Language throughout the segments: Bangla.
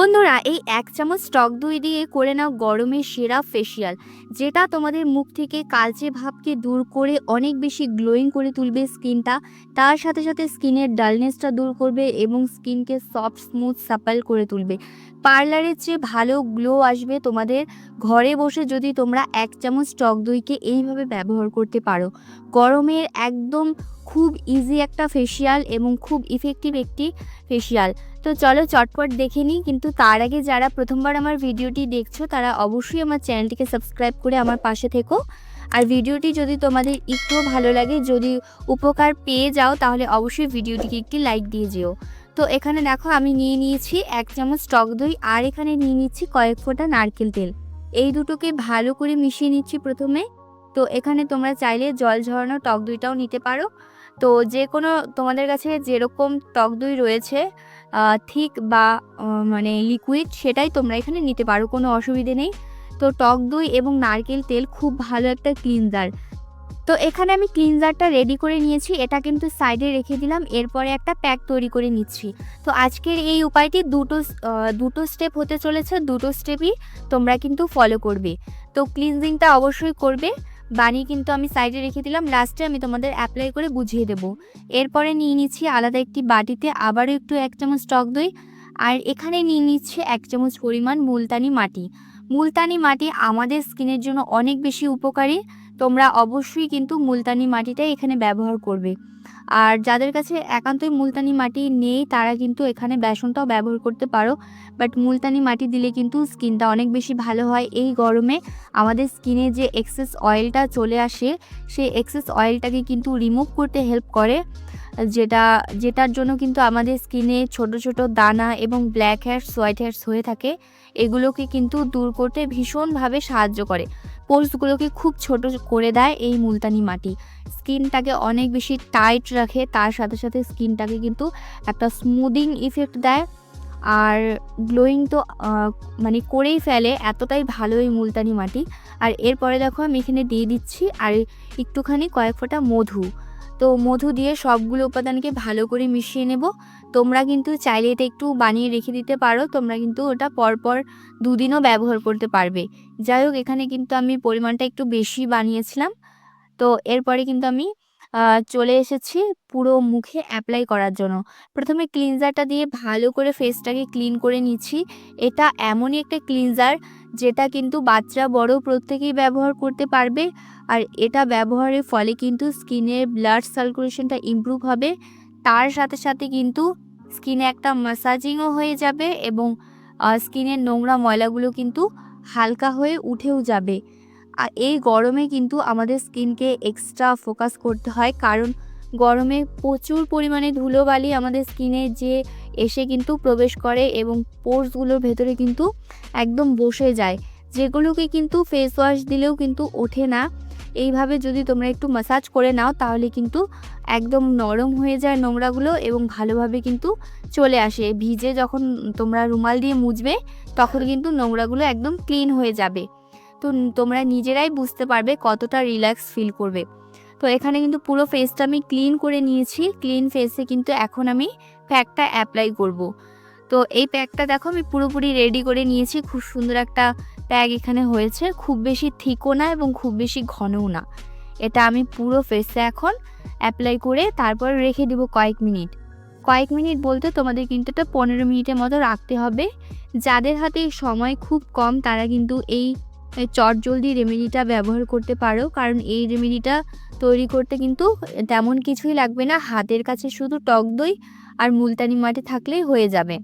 বন্ধুরা, এই ১ চামচ টক দই দিয়ে করে নাও গরমের সেরা ফেসিয়াল, যেটা তোমাদের মুখ থেকে কালচে ভাবকে দূর করে অনেক বেশি গ্লোয়িং করে তুলবে স্কিনটা। তার সাথে সাথে স্কিনের ডালনেসটা দূর করবে এবং স্কিনকে সফট, স্মুথ, সাপাল করে তুলবে। পার্লারের চেয়ে ভালো গ্লো আসবে তোমাদের ঘরে বসে যদি তোমরা ১ চামচ টক দইকে এইভাবে ব্যবহার করতে পারো। গরমের একদম খুব ইজি একটা ফেসিয়াল এবং খুব ইফেক্টিভ একটি ফেসিয়াল। তো চলো চটপট দেখে নিই, কিন্তু তার আগে যারা প্রথমবার আমার ভিডিওটি দেখছো তারা অবশ্যই আমার চ্যানেলটিকে সাবস্ক্রাইব করে আমার পাশে থেকো। আর ভিডিওটি যদি তোমাদের একটুও ভালো লাগে, যদি উপকার পেয়ে যাও, তাহলে অবশ্যই ভিডিওটিকে একটি লাইক দিয়ে যেও। তো এখানে দেখো আমি নিয়ে নিয়েছি ১ চামচ টক দই, আর এখানে নিয়ে নিচ্ছি কয়েক ফোঁটা নারকেল তেল। এই দুটোকে ভালো করে মিশিয়ে নিচ্ছি প্রথমে। তো এখানে তোমরা চাইলে জল ঝরানো টক দইটাও নিতে পারো। তো যে কোনো তোমাদের কাছে যেরকম টক দই রয়েছে, থিক বা মানে লিকুইড, সেটাই তোমরা এখানে নিতে পারো, কোনো অসুবিধে নেই। তো টক দই এবং নারকেল তেল খুব ভালো একটা ক্লিনজার। তো এখানে আমি ক্লিনজারটা রেডি করে নিয়েছি, এটা কিন্তু সাইডে রেখে দিলাম। এরপরে একটা প্যাক তৈরি করে নিচ্ছি। তো আজকের এই উপায়টি দুটো স্টেপ হতে চলেছে, দুটো স্টেপই তোমরা কিন্তু ফলো করবে। তো ক্লিনজিংটা অবশ্যই করবে, বানিয়ে কিন্তু আমি সাইডে রেখে দিলাম, লাস্টে আমি তোমাদের অ্যাপ্লাই করে বুঝিয়ে দেব। এরপরে নিয়ে নিচ্ছি আলাদা একটি বাটিতে আবারও একটু ১ চামচ টক দই, আর এখানে নিয়ে নিচ্ছে ১ চামচ পরিমাণ মুলতানি মাটি। মুলতানি মাটি আমাদের স্কিনের জন্য অনেক বেশি উপকারী। তোমরা অবশ্যই কিন্তু মুলতানি মাটিটাই এখানে ব্যবহার করবে। আর যাদের কাছে একান্তই মুলতানি মাটি নেই তারা কিন্তু এখানে বেসনটাও ব্যবহার করতে পারো, বাট মুলতানি মাটি দিলে কিন্তু স্কিনটা অনেক বেশি ভালো হয়। এই গরমে আমাদের স্কিনে যে এক্সেস অয়েলটা চলে আসে, সেই এক্সেস অয়েলটাকে কিন্তু রিমুভ করতে হেল্প করে, যেটার জন্য কিন্তু আমাদের স্কিনে ছোট ছোট দানা এবং ব্ল্যাক হেয়ারস, হোয়াইট হেয়ারস হয়ে থাকে। এগুলোকে কিন্তু দূর করতে ভীষণভাবে সাহায্য করে। পোর্সগুলোকে খুব ছোট করে দেয় এই মুলতানি মাটি। স্কিনটাকে অনেক বেশি টাইট রাখে, তার সাথে সাথে স্কিনটাকে কিন্তু একটা স্মুদিং ইফেক্ট দেয়। আর গ্লোয়িং তো মানে করেই ফেলে, এতটাই ভালো এই মুলতানি মাটি। আর এরপরে দেখো আমি এখানে দিয়ে দিচ্ছি আর একটুখানি কয়েক ফোঁটা মধু। তো মধু দিয়ে সবগুলো উপাদানকে ভালো করে মিশিয়ে নেব। তোমরা কিন্তু চাইলে এটা একটু বানিয়ে রেখে দিতে পারো, তোমরা কিন্তু ওটা পরপর দুদিনও ব্যবহার করতে পারবে। যাই হোক, এখানে কিন্তু আমি পরিমাণটা একটু বেশি বানিয়েছিলাম। তো এরপরে কিন্তু আমি চলে এসেছি পুরো মুখে অ্যাপ্লাই করার জন্য। প্রথমে ক্লিনজারটা দিয়ে ভালো করে ফেসটাকে ক্লিন করে নিচ্ছি। এটা এমনই একটা ক্লিনজার যেটা কিন্তু বাচ্চা বড় প্রত্যেকেই ব্যবহার করতে পারবে। আর এটা ব্যবহারের ফলে কিন্তু স্কিনের ব্লাড সার্কুলেশনটা ইমপ্রুভ হবে। তার সাথে সাথে কিন্তু স্কিনে একটা ম্যাসাজিংও হয়ে যাবে এবং স্কিনের নোংরা ময়লাগুলো কিন্তু হালকা হয়ে উঠেও যাবে। আর এই গরমে কিন্তু আমাদের স্কিনকে এক্সট্রা ফোকাস করতে হয়, কারণ গরমে প্রচুর পরিমাণে ধুলোবালি আমাদের স্কিনে যে এসে কিন্তু প্রবেশ করে এবং পোরসগুলোর ভেতরে কিন্তু একদম বসে যায়, যেগুলোকে কিন্তু ফেস ওয়াশ দিলেও কিন্তু ওঠে না। এইভাবে যদি তোমরা একটু ম্যাসাজ করে নাও তাহলে কিন্তু একদম নরম হয়ে যায় নোংরাগুলো এবং ভালোভাবে কিন্তু চলে আসে। ভিজে যখন তোমরা রুমাল দিয়ে মুছবে তখন কিন্তু নোংরাগুলো একদম ক্লিন হয়ে যাবে। তো তোমরা নিজেরাই বুঝতে পারবে কতটা রিল্যাক্স ফিল করবে। তো এখানে কিন্তু পুরো ফেসটা আমি ক্লিন করে নিয়েছি। ক্লিন ফেসে কিন্তু এখন আমি প্যাকটা অ্যাপ্লাই করব। তো এই প্যাকটা দেখো আমি পুরোপুরি রেডি করে নিয়েছি। খুব সুন্দর একটা প্যাক এখানে হয়েছে, খুব বেশি থিকও না এবং খুব বেশি ঘনও না। এটা আমি পুরো ফেসে এখন অ্যাপ্লাই করে তারপর রেখে দেবো কয়েক মিনিট বলতে তোমাদের কিন্তু এটা 15 মিনিটের মতো রাখতে হবে। যাদের হাতে সময় খুব কম তারা কিন্তু এই চটজলদি রেমেডিটা ব্যবহার করতে পারো, কারণ এই রেমেডিটা তৈরি করতে কিন্তু তেমন কিছুই লাগবে না। হাতের কাছে শুধু টক দই আর মুলতানি মাটি থাকলেই হয়ে যাবে।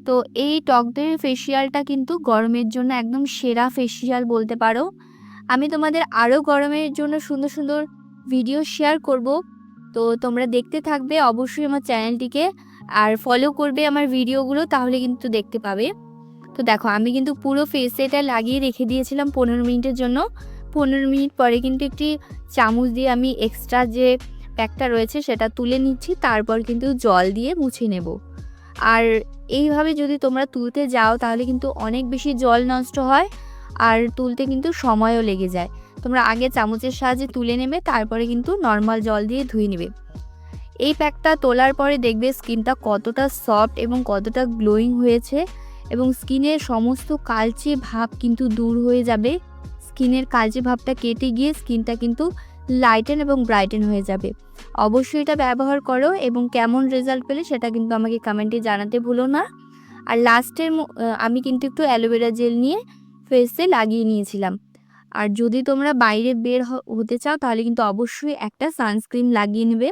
তো এই টক দইয়ের ফেসিয়ালটা কিন্তু গরমের জন্য একদম সেরা ফেসিয়াল বলতে পারো। আমি তোমাদের আরও গরমের জন্য সুন্দর সুন্দর ভিডিও শেয়ার করব। তো তোমরা দেখতে থাকবে অবশ্যই আমার চ্যানেলটিকে, আর ফলো করবে আমার ভিডিওগুলো, তাহলে কিন্তু দেখতে পাবে। তো দেখো আমি কিন্তু পুরো ফেসে এটা লাগিয়ে রেখে দিয়েছিলাম 15 মিনিটের জন্য। 15 মিনিট পরে কিন্তু একটি চামচ দিয়ে আমি এক্সট্রা যে প্যাকটা রয়েছে সেটা তুলে নিচ্ছি, তারপর কিন্তু জল দিয়ে মুছে নেব। আর এইভাবে যদি তোমরা তুলতে যাও তাহলে কিন্তু অনেক বেশি জল নষ্ট হয়, আর তুলতে কিন্তু সময়ও লেগে যায়। তোমরা আগে চামচের সাহায্যে তুলে নেবে, তারপরে কিন্তু নর্মাল জল দিয়ে ধুয়ে নেবে। এই প্যাকটা তোলার পরে দেখবে স্কিনটা কতটা সফট এবং কতটা গ্লোয়িং হয়েছে। এবং স্কিনের সমস্ত কালচে ভাব কিন্তু দূর হয়ে যাবে। স্কিনের কালচে ভাবটা কেটে গিয়ে স্কিনটা কিন্তু লাইটেন এবং ব্রাইটেন হয়ে যাবে। অবশ্যই এটা ব্যবহার করো এবং কেমন রেজাল্ট পেলে সেটা কিন্তু আমাকে কমেন্টে জানাতে ভুলো না। আর লাস্টের আমি কিন্তু একটু অ্যালোভেরা জেল নিয়ে ফেসে লাগিয়ে নিয়েছিলাম। আর যদি তোমরা বাইরে বের হতে চাও তাহলে কিন্তু অবশ্যই একটা সানস্ক্রিন লাগিয়ে নেবে।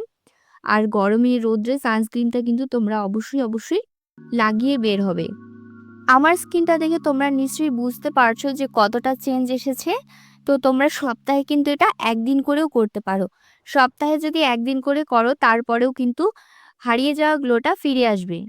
আর গরমে রোদ্রে সানস্ক্রিনটা কিন্তু তোমরা অবশ্যই লাগিয়ে বের হবে। আমার স্কিনটা দেখে তোমরা নিশ্চয়ই বুঝতে পারছো যে কতটা চেঞ্জ এসেছে। তো তোমরা সপ্তাহে কিন্তু এটা একদিন করেও করতে পারো। সপ্তাহে যদি একদিন করে করো তারপরেও কিন্তু হারিয়ে যাওয়া গ্লোটা ফিরে আসবে।